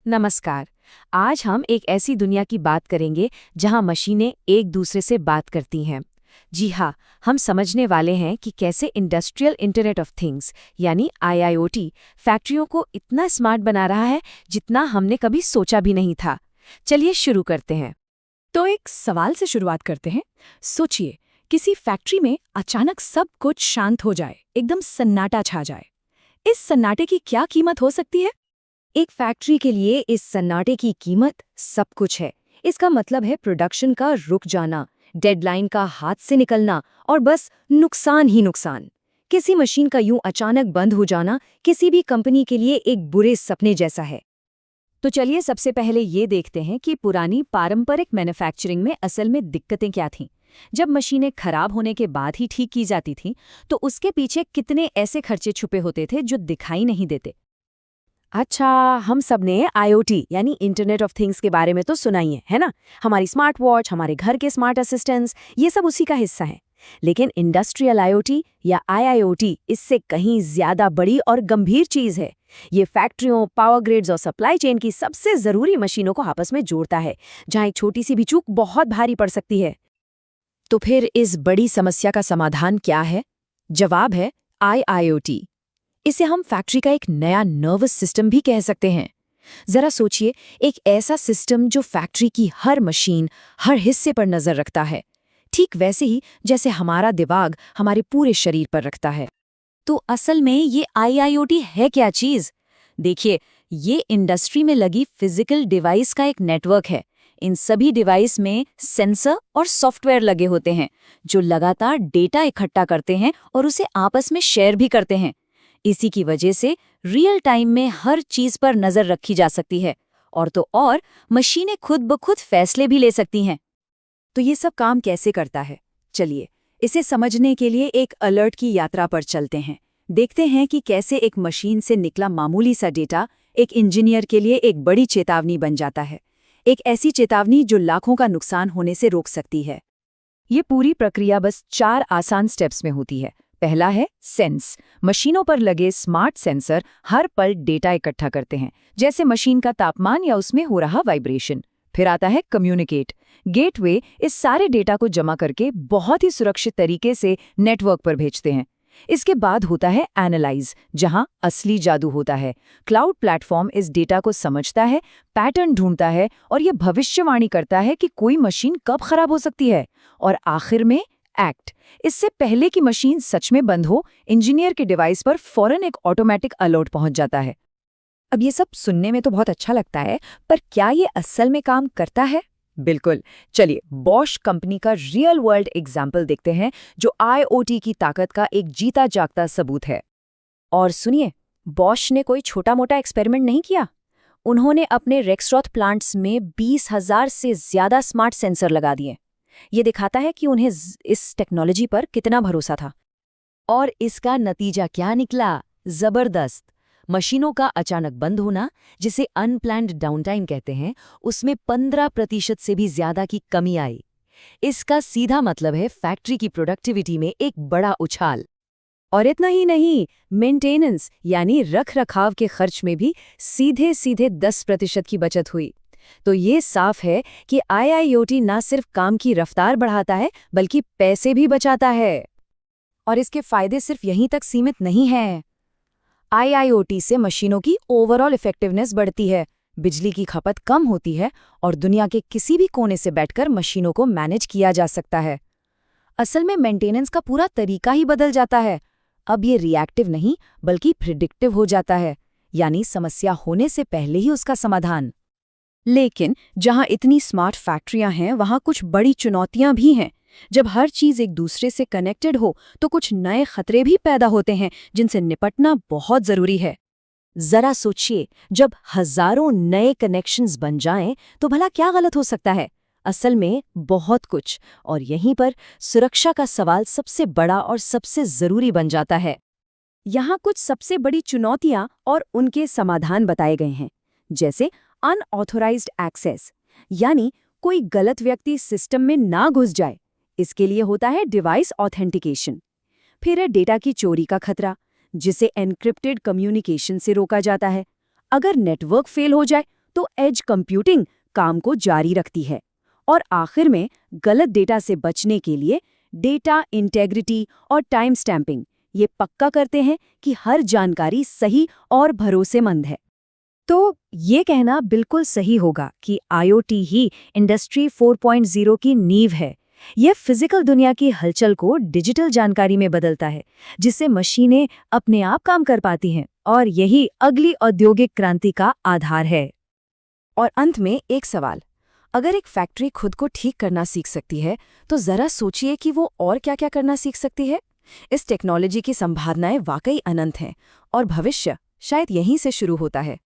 नमस्कार। आज हम एक ऐसी दुनिया की बात करेंगे जहां मशीनें एक दूसरे से बात करती हैं। जी हाँ, हम समझने वाले हैं कि कैसे इंडस्ट्रियल इंटरनेट ऑफ थिंग्स यानी आईआईओटी फैक्ट्रियों को इतना स्मार्ट बना रहा है जितना हमने कभी सोचा भी नहीं था। चलिए शुरू करते हैं। तो एक सवाल से शुरुआत करते हैं। सोचिए, किसी फैक्ट्री में अचानक सब कुछ शांत हो जाए, एकदम सन्नाटा छा जाए। इस सन्नाटे की क्या कीमत हो सकती है? एक फैक्ट्री के लिए इस सन्नाटे की कीमत सब कुछ है। इसका मतलब है प्रोडक्शन का रुक जाना, डेडलाइन का हाथ से निकलना और बस नुकसान ही नुकसान। किसी मशीन का यूं अचानक बंद हो जाना किसी भी कंपनी के लिए एक बुरे सपने जैसा है। तो चलिए सबसे पहले ये देखते हैं कि पुरानी पारंपरिक मैन्युफैक्चरिंग में असल में दिक्कतें क्या थीं। जब मशीनें खराब होने के बाद ही ठीक की जाती थीं, तो उसके पीछे कितने ऐसे खर्चे छुपे होते थे जो दिखाई नहीं देते। अच्छा, हम सब ने आईओटी यानी इंटरनेट ऑफ थिंग्स के बारे में तो सुना ही है ना? हमारी स्मार्ट वॉच, हमारे घर के स्मार्ट असिस्टेंट्स, ये सब उसी का हिस्सा हैं। लेकिन इंडस्ट्रियल आईओटी या आईआईओटी इससे कहीं ज्यादा बड़ी और गंभीर चीज है। ये फैक्ट्रियों, पावर ग्रिड्स और सप्लाई चेन की सबसे जरूरी मशीनों को आपस में जोड़ता है, जहां एक छोटी सी भी चूक बहुत भारी पड़ सकती है। तो फिर इस बड़ी समस्या का समाधान क्या है? जवाब है आईआईओटी। इसे हम फैक्ट्री का एक नया नर्वस सिस्टम भी कह सकते हैं। जरा सोचिए, एक ऐसा सिस्टम जो फैक्ट्री की हर मशीन, हर हिस्से पर नजर रखता है, ठीक वैसे ही जैसे हमारा दिमाग हमारे पूरे शरीर पर रखता है। तो असल में ये आईआईओटी है क्या चीज? देखिए, ये इंडस्ट्री में लगी फिजिकल डिवाइस का एक नेटवर्क है। इन सभी डिवाइस में सेंसर और सॉफ्टवेयर लगे होते हैं जो लगातार डेटा इकट्ठा करते हैं और उसे आपस में शेयर भी करते हैं। इसी की वजह से रियल टाइम में हर चीज पर नजर रखी जा सकती है, और तो और मशीनें खुद ब खुद फैसले भी ले सकती हैं। तो ये सब काम कैसे करता है? चलिए, इसे समझने के लिए एक अलर्ट की यात्रा पर चलते हैं। देखते हैं कि कैसे एक मशीन से निकला मामूली सा डेटा एक इंजीनियर के लिए एक बड़ी चेतावनी बन जाता है। एक ऐसी चेतावनी जो लाखों का नुकसान होने से रोक सकती है। ये पूरी प्रक्रिया बस 4 आसान स्टेप्स में होती है। पहला है सेंस। मशीनों पर लगे स्मार्ट सेंसर हर पल डेटा इकट्ठा करते हैं, जैसे मशीन का तापमान या उसमें हो रहा वाइब्रेशन। फिर आता है कम्युनिकेट। गेटवे इस सारे डेटा को जमा करके बहुत ही सुरक्षित तरीके से नेटवर्क पर भेजते हैं। इसके बाद होता है एनालाइज, जहां असली जादू होता है। क्लाउड प्लेटफॉर्म इस डेटा को समझता है, पैटर्न ढूंढता है और ये भविष्यवाणी करता है कि कोई मशीन कब खराब हो सकती है। और आखिर में एक्ट। इससे पहले कि मशीन सच में बंद हो, इंजीनियर के डिवाइस पर फौरन एक ऑटोमेटिक अलर्ट पहुंच जाता है। अब ये सब सुनने में तो बहुत अच्छा लगता है, पर क्या ये असल में काम करता है? बिल्कुल। चलिए बॉश कंपनी का रियल वर्ल्ड एग्जाम्पल देखते हैं, जो आईओटी की ताकत का एक जीता जागता सबूत है। और सुनिए, बॉश ने कोई छोटा मोटा एक्सपेरिमेंट नहीं किया। उन्होंने अपने रेक्सरॉथ प्लांट्स में 20,000 से ज्यादा स्मार्ट सेंसर लगा दिए। ये दिखाता है कि उन्हें इस टेक्नोलॉजी पर कितना भरोसा था। और इसका नतीजा क्या निकला? जबरदस्त। मशीनों का अचानक बंद होना, जिसे अनप्लैन्ड डाउनटाइम कहते हैं, उसमें 15% से भी ज्यादा की कमी आई। इसका सीधा मतलब है फैक्ट्री की प्रोडक्टिविटी में एक बड़ा उछाल। और इतना ही नहीं, मेंटेनेंस यानी रख रखाव के खर्च में भी सीधे सीधे 10% की बचत हुई। तो ये साफ है कि आईआईओटी ना सिर्फ काम की रफ्तार बढ़ाता है, बल्कि पैसे भी बचाता है। और इसके फायदे सिर्फ यहीं तक सीमित नहीं हैं। आईआईओटी से मशीनों की ओवरऑल इफेक्टिवनेस बढ़ती है, बिजली की खपत कम होती है और दुनिया के किसी भी कोने से बैठकर मशीनों को मैनेज किया जा सकता है। असल में मेंटेनेंस का पूरा तरीका ही बदल जाता है। अब ये रिएक्टिव नहीं बल्कि प्रिडिक्टिव हो जाता है, यानी समस्या होने से पहले ही उसका समाधान। लेकिन जहां इतनी स्मार्ट फैक्ट्रियां हैं, वहां कुछ बड़ी चुनौतियां भी हैं। जब हर चीज एक दूसरे से कनेक्टेड हो, तो कुछ नए खतरे भी पैदा होते हैं जिनसे निपटना बहुत जरूरी है। जरा सोचिए, जब हजारों नए कनेक्शंस बन जाएं, तो भला क्या गलत हो सकता है? असल में बहुत कुछ। और यहीं पर सुरक्षा का सवाल सबसे बड़ा और सबसे जरूरी बन जाता है। यहाँ कुछ सबसे बड़ी चुनौतियां और उनके समाधान बताए गए हैं, जैसे अनऑथोराइज्ड एक्सेस, यानी कोई गलत व्यक्ति सिस्टम में ना घुस जाए। इसके लिए होता है डिवाइस ऑथेंटिकेशन। फिर है डेटा की चोरी का खतरा, जिसे एन्क्रिप्टेड कम्युनिकेशन से रोका जाता है। अगर नेटवर्क फेल हो जाए तो एज कंप्यूटिंग काम को जारी रखती है। और आखिर में गलत डेटा से बचने के लिए डेटा इंटेग्रिटी और टाइम स्टैंपिंग ये पक्का करते हैं कि हर जानकारी सही और भरोसेमंद है। तो ये कहना बिल्कुल सही होगा कि IoT ही इंडस्ट्री 4.0 की नींव है। यह फिजिकल दुनिया की हलचल को डिजिटल जानकारी में बदलता है, जिससे मशीनें अपने आप काम कर पाती हैं, और यही अगली औद्योगिक क्रांति का आधार है। और अंत में एक सवाल, अगर एक फैक्ट्री खुद को ठीक करना सीख सकती है तो जरा सोचिए कि वो और क्या-क्या करना सीख सकती है। इस टेक्नोलॉजी की संभावनाएं वाकई अनंत हैं और भविष्य शायद यहीं से शुरू होता है।